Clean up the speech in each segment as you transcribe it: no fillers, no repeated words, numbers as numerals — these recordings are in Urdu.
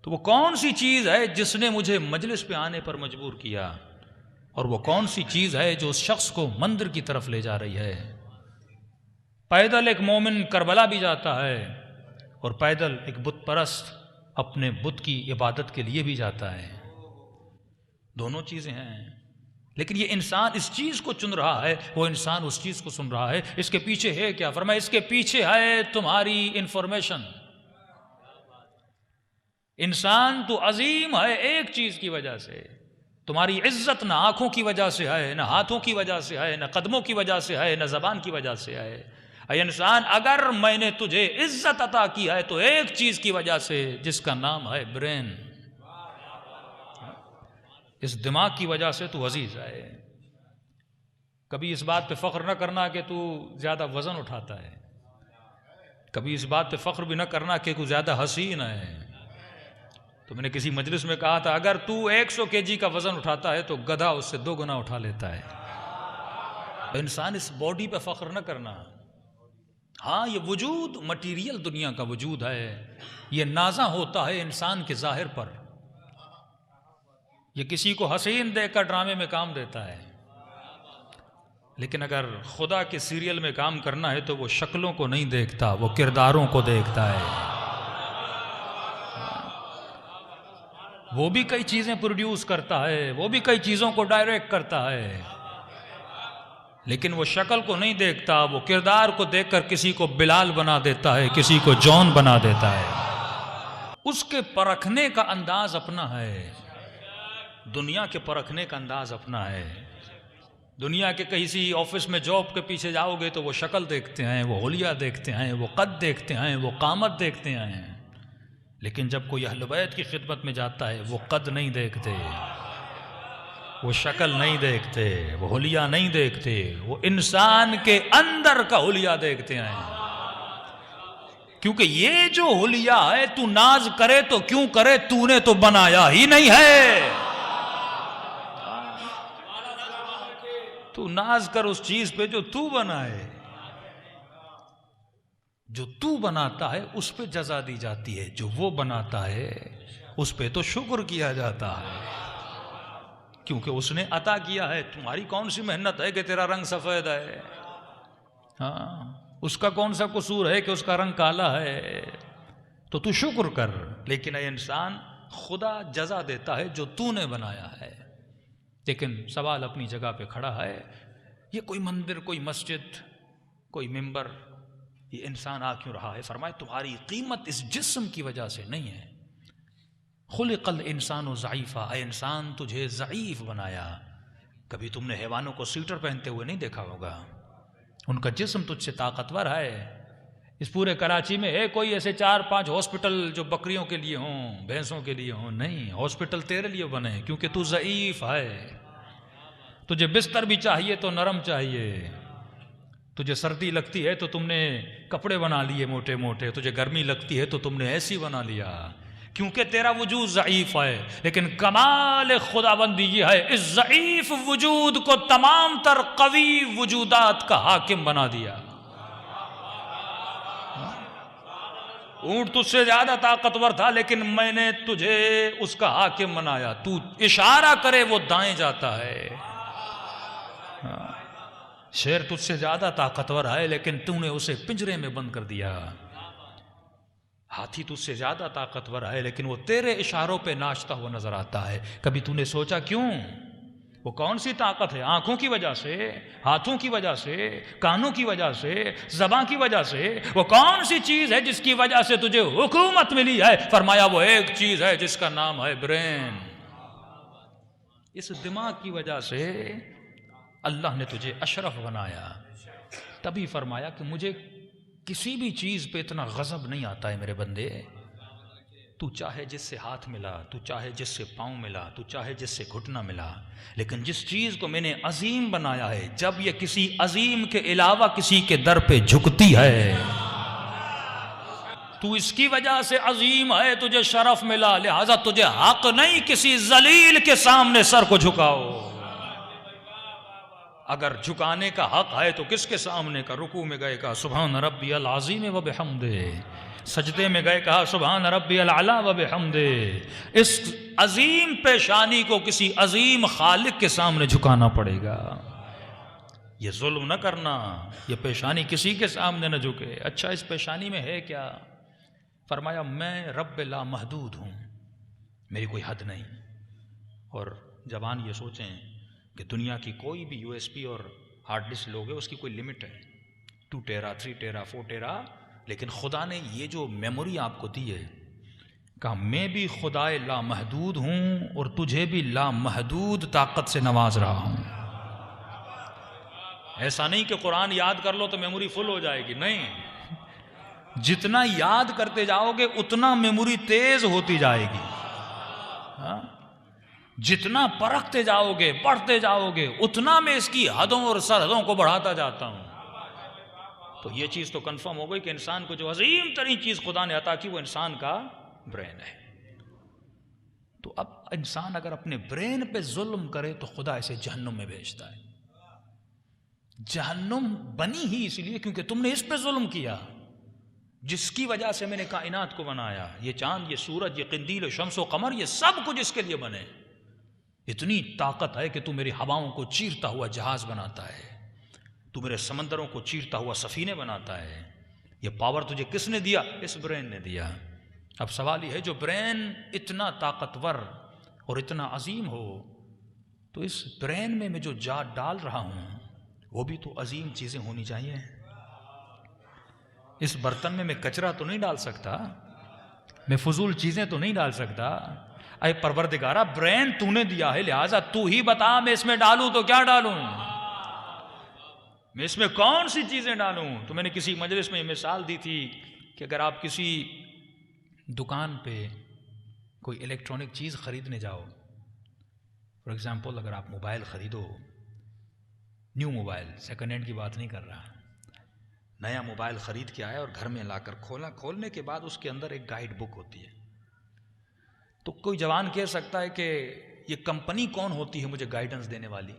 تو وہ کون سی چیز ہے جس نے مجھے مجلس پہ آنے پر مجبور کیا، اور وہ کون سی چیز ہے جو اس شخص کو مندر کی طرف لے جا رہی ہے؟ پیدل ایک مومن کربلا بھی جاتا ہے، اور پیدل ایک بت پرست اپنے بت کی عبادت کے لیے بھی جاتا ہے۔ دونوں چیزیں ہیں، لیکن یہ انسان اس چیز کو چن رہا ہے، وہ انسان اس چیز کو سن رہا ہے۔ اس کے پیچھے ہے کیا؟ فرمایا اس کے پیچھے ہے تمہاری انفارمیشن۔ انسان تو عظیم ہے ایک چیز کی وجہ سے، تمہاری عزت نہ آنکھوں کی وجہ سے ہے، نہ ہاتھوں کی وجہ سے ہے، نہ قدموں کی وجہ سے ہے، نہ زبان کی وجہ سے ہے۔ اے انسان، اگر میں نے تجھے عزت عطا کی ہے تو ایک چیز کی وجہ سے، جس کا نام ہے برین۔ اس دماغ کی وجہ سے تو عزیز ہے۔ کبھی اس بات پہ فخر نہ کرنا کہ تو زیادہ وزن اٹھاتا ہے، کبھی اس بات پہ فخر بھی نہ کرنا کہ تو زیادہ حسین ہے۔ تو میں نے کسی مجلس میں کہا تھا، اگر تو 100 kg کا وزن اٹھاتا ہے تو گدھا اس سے 2 گنا اٹھا لیتا ہے۔ انسان اس باڈی پہ فخر نہ کرنا۔ ہاں، یہ وجود مٹیریل دنیا کا وجود ہے، یہ نازاں ہوتا ہے انسان کے ظاہر پر، یہ کسی کو حسین دیکھ کر ڈرامے میں کام دیتا ہے، لیکن اگر خدا کے سیریل میں کام کرنا ہے تو وہ شکلوں کو نہیں دیکھتا، وہ کرداروں کو دیکھتا ہے۔ وہ بھی کئی چیزیں پروڈیوس کرتا ہے، وہ بھی کئی چیزوں کو ڈائریکٹ کرتا ہے، لیکن وہ شکل کو نہیں دیکھتا، وہ کردار کو دیکھ کر کسی کو بلال بنا دیتا ہے، کسی کو جون بنا دیتا ہے۔ اس کے پرکھنے کا انداز اپنا ہے، دنیا کے پرکھنے کا انداز اپنا ہے۔ دنیا کے کسی آفس میں جاب کے پیچھے جاؤ گے تو وہ شکل دیکھتے ہیں، وہ حلیہ دیکھتے ہیں، وہ قد دیکھتے ہیں، وہ قامت دیکھتے ہیں، لیکن جب کوئی اہل بیت کی خدمت میں جاتا ہے وہ قد نہیں دیکھتے، وہ شکل نہیں دیکھتے، وہ حلیہ نہیں دیکھتے، وہ انسان کے اندر کا حلیہ دیکھتے ہیں۔ کیونکہ یہ جو حلیہ ہے، تو ناز کرے تو کیوں کرے، تو نے تو بنایا ہی نہیں ہے۔ تو ناز کر اس چیز پہ جو تو بنائے، جو تو بناتا ہے اس پہ جزا دی جاتی ہے، جو وہ بناتا ہے اس پہ تو شکر کیا جاتا ہے، کیونکہ اس نے عطا کیا ہے۔ تمہاری کون سی محنت ہے کہ تیرا رنگ سفید ہے؟ ہاں، اس کا کون سا قصور ہے کہ اس کا رنگ کالا ہے؟ تو شکر کر۔ لیکن اے انسان، خدا جزا دیتا ہے جو تو نے بنایا ہے۔ لیکن سوال اپنی جگہ پہ کھڑا ہے، یہ کوئی مندر، کوئی مسجد، کوئی ممبر، یہ انسان آ کیوں رہا ہے؟ فرمائے تمہاری قیمت اس جسم کی وجہ سے نہیں ہے۔ خلق الانسان ضعیفا، اے انسان تجھے ضعیف بنایا۔ کبھی تم نے حیوانوں کو سویٹر پہنتے ہوئے نہیں دیکھا ہوگا، ان کا جسم تجھ سے طاقتور ہے۔ اس پورے کراچی میں ہے کوئی ایسے 4-5 ہاسپٹل جو بکریوں کے لیے ہوں، بھینسوں کے لیے ہوں؟ نہیں، ہاسپٹل تیرے لیے بنے کیونکہ تو ضعیف ہے۔ تجھے بستر بھی چاہیے تو نرم چاہیے، تجھے سردی لگتی ہے تو تم نے کپڑے بنا لیے موٹے موٹے، تجھے گرمی لگتی ہے تو تم نے ایسی بنا لیا، کیونکہ تیرا وجود ضعیف ہے۔ لیکن کمال خداوندی یہ ہے، اس ضعیف وجود کو تمام تر قوی وجودات کا حاکم بنا دیا۔ اونٹ تجھ سے زیادہ طاقتور تھا، لیکن میں نے تجھے اس کا حاکم بنایا۔ تو اشارہ کرے وہ دائیں جاتا ہے۔ شیر تجھ سے زیادہ طاقتور ہے، لیکن تو نے اسے پنجرے میں بند کر دیا۔ ہاتھی تجھ سے زیادہ طاقتور ہے، لیکن وہ تیرے اشاروں پہ ناچتا ہوا نظر آتا ہے۔ کبھی تو نے سوچا کیوں؟ وہ کون سی طاقت ہے؟ آنکھوں کی وجہ سے، ہاتھوں کی وجہ سے، کانوں کی وجہ سے، زبان کی وجہ سے؟ وہ کون سی چیز ہے جس کی وجہ سے تجھے حکومت ملی ہے؟ فرمایا وہ ایک چیز ہے جس کا نام ہے برین۔ اس دماغ کی وجہ سے اللہ نے تجھے اشرف بنایا۔ تبھی فرمایا کہ مجھے کسی بھی چیز پہ اتنا غضب نہیں آتا ہے میرے بندے، تو چاہے جس سے ہاتھ ملا، تو چاہے جس سے پاؤں ملا، تو چاہے جس سے گھٹنا ملا، لیکن جس چیز کو میں نے عظیم بنایا ہے، جب یہ کسی عظیم کے علاوہ کسی کے در پہ جھکتی ہے تو اس کی وجہ سے عظیم ہے، تجھے شرف ملا، لہذا تجھے حق نہیں کسی ذلیل کے سامنے سر کو جھکاؤ۔ اگر جھکانے کا حق ہے تو کس کے سامنے کا؟ رکوع میں گئے کہا سبحان ربی العظیم و بحمدہ، سجدے میں گئے کہا سبحان ربی الاعلی و بحمدہ۔ اس عظیم پیشانی کو کسی عظیم خالق کے سامنے جھکانا پڑے گا، یہ ظلم نہ کرنا، یہ پیشانی کسی کے سامنے نہ جھکے۔ اچھا اس پیشانی میں ہے کیا؟ فرمایا میں رب لا محدود ہوں، میری کوئی حد نہیں۔ اور جوان یہ سوچیں کہ دنیا کی کوئی بھی یو ایس پی اور ہارڈ ڈسک لوگے اس کی کوئی لمٹ ہے، 2 ٹیرا 3 ٹیرا 4 ٹیرا، لیکن خدا نے یہ جو میموری آپ کو دی ہے، کہا میں بھی خدائے لا محدود ہوں اور تجھے بھی لا محدود طاقت سے نواز رہا ہوں۔ ایسا نہیں کہ قرآن یاد کر لو تو میموری فل ہو جائے گی، نہیں، جتنا یاد کرتے جاؤ گے اتنا میموری تیز ہوتی جائے گی، ہاں؟ جتنا پرکھتے جاؤ گے پڑھتے جاؤ گے اتنا میں اس کی حدوں اور سرحدوں کو بڑھاتا جاتا ہوں۔ تو یہ چیز تو کنفرم ہو گئی کہ انسان کو جو عظیم ترین چیز خدا نے عطا کی وہ انسان کا برین ہے۔ تو اب انسان اگر اپنے برین پہ ظلم کرے تو خدا اسے جہنم میں بھیجتا ہے۔ جہنم بنی ہی اس لیے کیونکہ تم نے اس پہ ظلم کیا، جس کی وجہ سے میں نے کائنات کو بنایا، یہ چاند، یہ سورج، یہ قندیل، شمس و قمر، یہ سب کچھ اس کے لیے بنے۔ اتنی طاقت ہے کہ تو میری ہواؤں کو چیرتا ہوا جہاز بناتا ہے، تو میرے سمندروں کو چیرتا ہوا سفینے بناتا ہے۔ یہ پاور تجھے کس نے دیا؟ اس برین نے دیا۔ اب سوال یہ ہے جو برین اتنا طاقتور اور اتنا عظیم ہو تو اس برین میں جو جات ڈال رہا ہوں وہ بھی تو عظیم چیزیں ہونی چاہیے۔ اس برتن میں کچرا تو نہیں ڈال سکتا، میں فضول چیزیں تو نہیں ڈال سکتا۔ اے پروردگارہ برین تو نے دیا ہے، لہٰذا تو ہی بتا میں اس میں ڈالوں تو کیا ڈالوں، میں اس میں کون سی چیزیں ڈالوں۔ تو میں نے کسی مجلس میں یہ مثال دی تھی کہ اگر آپ کسی دکان پہ کوئی الیکٹرانک چیز خریدنے جاؤ، فار ایگزامپل اگر آپ موبائل خریدو، نیو موبائل، سیکنڈ ہینڈ کی بات نہیں کر رہا، نیا موبائل خرید کے آیا اور گھر میں لا کر کھولا، کھولنے کے بعد اس کے اندر ایک گائیڈ بک ہوتی ہے۔ تو کوئی جوان کہہ سکتا ہے کہ یہ کمپنی کون ہوتی ہے مجھے گائیڈنس دینے والی؟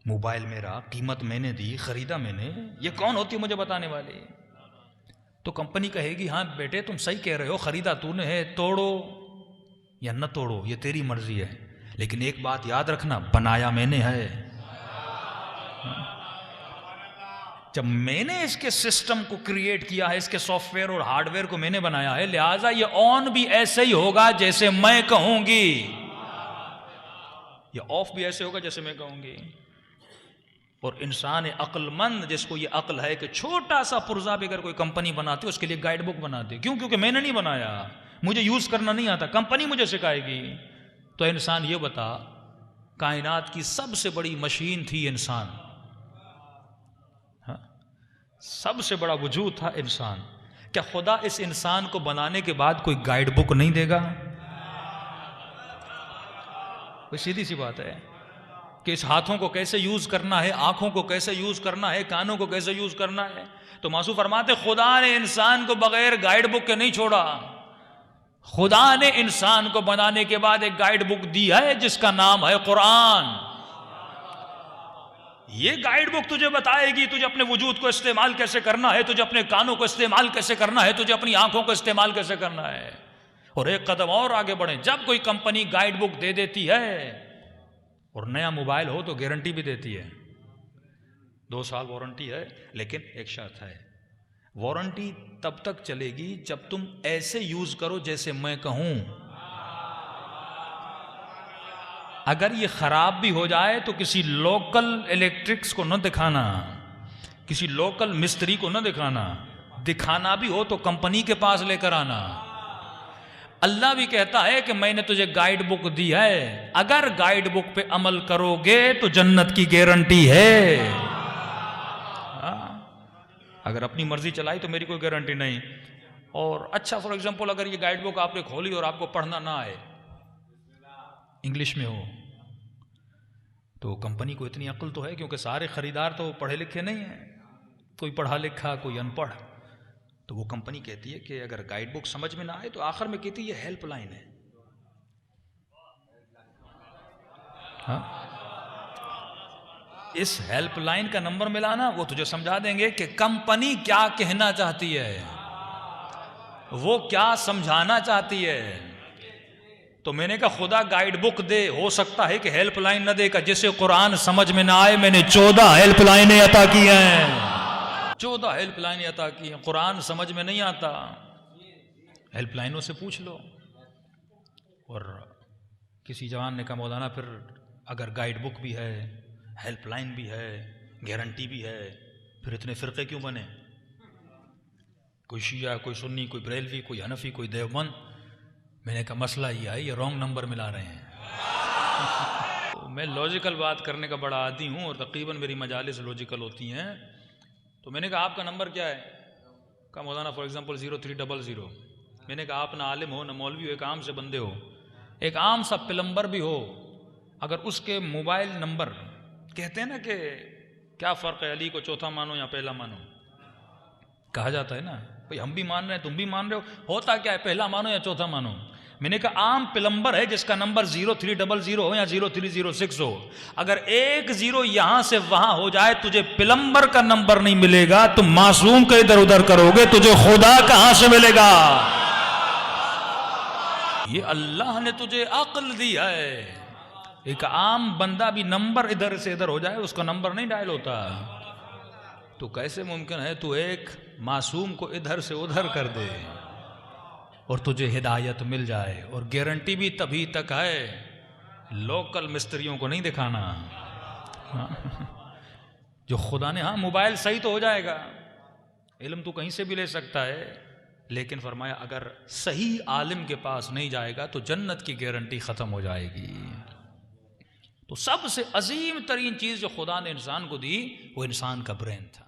موبائل میرا، قیمت میں نے دی، خریدا میں نے، یہ کون ہوتی ہے مجھے بتانے والی؟ تو کمپنی کہے گی ہاں بیٹے تم صحیح کہہ رہے ہو، خریدا تو نے ہے، توڑو یا نہ توڑو یہ تیری مرضی ہے، لیکن ایک بات یاد رکھنا بنایا میں نے ہے۔ جب میں نے اس کے سسٹم کو کریٹ کیا ہے، اس کے سافٹ ویئر اور ہارڈ ویئر کو میں نے بنایا ہے، لہٰذا یہ آن بھی ایسے ہی ہوگا جیسے میں کہوں گی، یہ آف بھی ایسے ہوگا جیسے میں کہوں گی۔ اور انسان عقل مند جس کو یہ عقل ہے کہ چھوٹا سا پرزہ بھی اگر کوئی کمپنی بناتی ہے اس کے لیے گائیڈ بک بناتی ہے، کیوں؟ کیونکہ میں نے نہیں بنایا، مجھے یوز کرنا نہیں آتا، کمپنی مجھے سکھائے گی۔ تو انسان یہ بتا، کائنات کی سب سے بڑی مشین تھی انسان، سب سے بڑا وجود تھا انسان، کیا خدا اس انسان کو بنانے کے بعد کوئی گائیڈ بک نہیں دے گا؟ کوئی سیدھی سی بات ہے کہ اس ہاتھوں کو کیسے یوز کرنا ہے، آنکھوں کو کیسے یوز کرنا ہے، کانوں کو کیسے یوز کرنا ہے۔ تو معصوم فرماتے خدا نے انسان کو بغیر گائیڈ بک کے نہیں چھوڑا، خدا نے انسان کو بنانے کے بعد ایک گائیڈ بک دی ہے جس کا نام ہے قرآن۔ یہ گائیڈ بک تجھے بتائے گی تجھے اپنے وجود کو استعمال کیسے کرنا ہے، تجھے اپنے کانوں کو استعمال کیسے کرنا ہے، تجھے اپنی آنکھوں کو استعمال کیسے کرنا ہے۔ اور ایک قدم اور آگے بڑھیں، جب کوئی کمپنی گائیڈ بک دے دیتی ہے اور نیا موبائل ہو تو گارنٹی بھی دیتی ہے، 2 سال وارنٹی ہے، لیکن ایک شرط ہے، وارنٹی تب تک چلے گی جب تم ایسے یوز کرو جیسے میں کہوں۔ اگر یہ خراب بھی ہو جائے تو کسی لوکل الیکٹرکس کو نہ دکھانا، کسی لوکل مستری کو نہ دکھانا، دکھانا بھی ہو تو کمپنی کے پاس لے کر آنا۔ اللہ بھی کہتا ہے کہ میں نے تجھے گائیڈ بک دی ہے، اگر گائیڈ بک پہ عمل کرو گے تو جنت کی گارنٹی ہے۔ اگر اپنی مرضی چلائی تو میری کوئی گارنٹی نہیں۔ اور اچھا فار ایگزامپل اگر یہ گائیڈ بک آپ نے کھولی اور آپ کو پڑھنا نہ آئے، انگلش میں ہو، تو کمپنی کو اتنی عقل تو ہے، کیونکہ سارے خریدار تو پڑھے لکھے نہیں ہیں، کوئی پڑھا لکھا کوئی ان پڑھ، تو وہ کمپنی کہتی ہے کہ اگر گائیڈ بک سمجھ میں نہ آئے تو آخر میں کہتی ہے یہ ہیلپ لائن ہے۔ ہاں اس ہیلپ لائن کا نمبر ملانا، وہ تجھے سمجھا دیں گے کہ کمپنی کیا کہنا چاہتی ہے، وہ کیا سمجھانا چاہتی ہے۔ تو میں نے کہا خدا گائیڈ بک دے، ہو سکتا ہے کہ ہیلپ لائن نہ دے گا، جسے قرآن سمجھ میں نہ آئے میں نے 14 ہیلپ لائنیں عطا کی ہیں، 14 ہیلپ لائنیں عطا کی ہیں۔ قرآن سمجھ میں نہیں آتا، ہیلپ لائنوں سے پوچھ لو۔ اور کسی جوان نے کہا مولانا پھر اگر گائیڈ بک بھی ہے، ہیلپ لائن بھی ہے، گارنٹی بھی ہے، پھر اتنے فرقے کیوں بنے؟ کوئی شیعہ، کوئی سنی، کوئی بریلوی، کوئی حنفی، کوئی دیوبند۔ میں نے کہا مسئلہ یہ ہے، یہ رانگ نمبر ملا رہے ہیں۔ میں لاجیکل بات کرنے کا بڑا عادی ہوں اور تقریباً میری مجالس لاجیکل ہوتی ہیں۔ تو میں نے کہا آپ کا نمبر کیا ہے؟ کہا مولانا فار ایگزامپل 0300۔ میں نے کہا آپ نہ عالم ہو نہ مولوی ہو، ایک عام سے بندے ہو، ایک عام سا پلمبر بھی ہو، اگر اس کے موبائل نمبر، کہتے ہیں نا کہ کیا فرق ہے علی کو چوتھا مانو یا پہلا مانو، کہا جاتا ہے نا بھئی ہم بھی مان رہے ہیں تم بھی مان رہے ہو، ہوتا کیا ہے پہلا مانو یا چوتھا مانو؟ میں نے کہا عام پلمبر ہے جس کا نمبر 0300 ہو یا 0306 ہو، اگر ایک زیرو یہاں سے وہاں ہو جائے تجھے پلمبر کا نمبر نہیں ملے گا، تم معصوم کا ادھر ادھر کرو گے، تجھے خدا کہاں سے ملے گا؟ یہ اللہ نے تجھے عقل دی ہے۔ ایک عام بندہ بھی نمبر ادھر سے ادھر ہو جائے اس کا نمبر نہیں ڈائل ہوتا، تو کیسے ممکن ہے تو ایک معصوم کو ادھر سے ادھر کر دے اور تجھے ہدایت مل جائے؟ اور گارنٹی بھی تبھی تک ہے، لوکل مستریوں کو نہیں دکھانا، جو خدا نے، ہاں موبائل صحیح تو ہو جائے گا، علم تو کہیں سے بھی لے سکتا ہے، لیکن فرمایا اگر صحیح عالم کے پاس نہیں جائے گا تو جنت کی گارنٹی ختم ہو جائے گی۔ تو سب سے عظیم ترین چیز جو خدا نے انسان کو دی وہ انسان کا برین تھا۔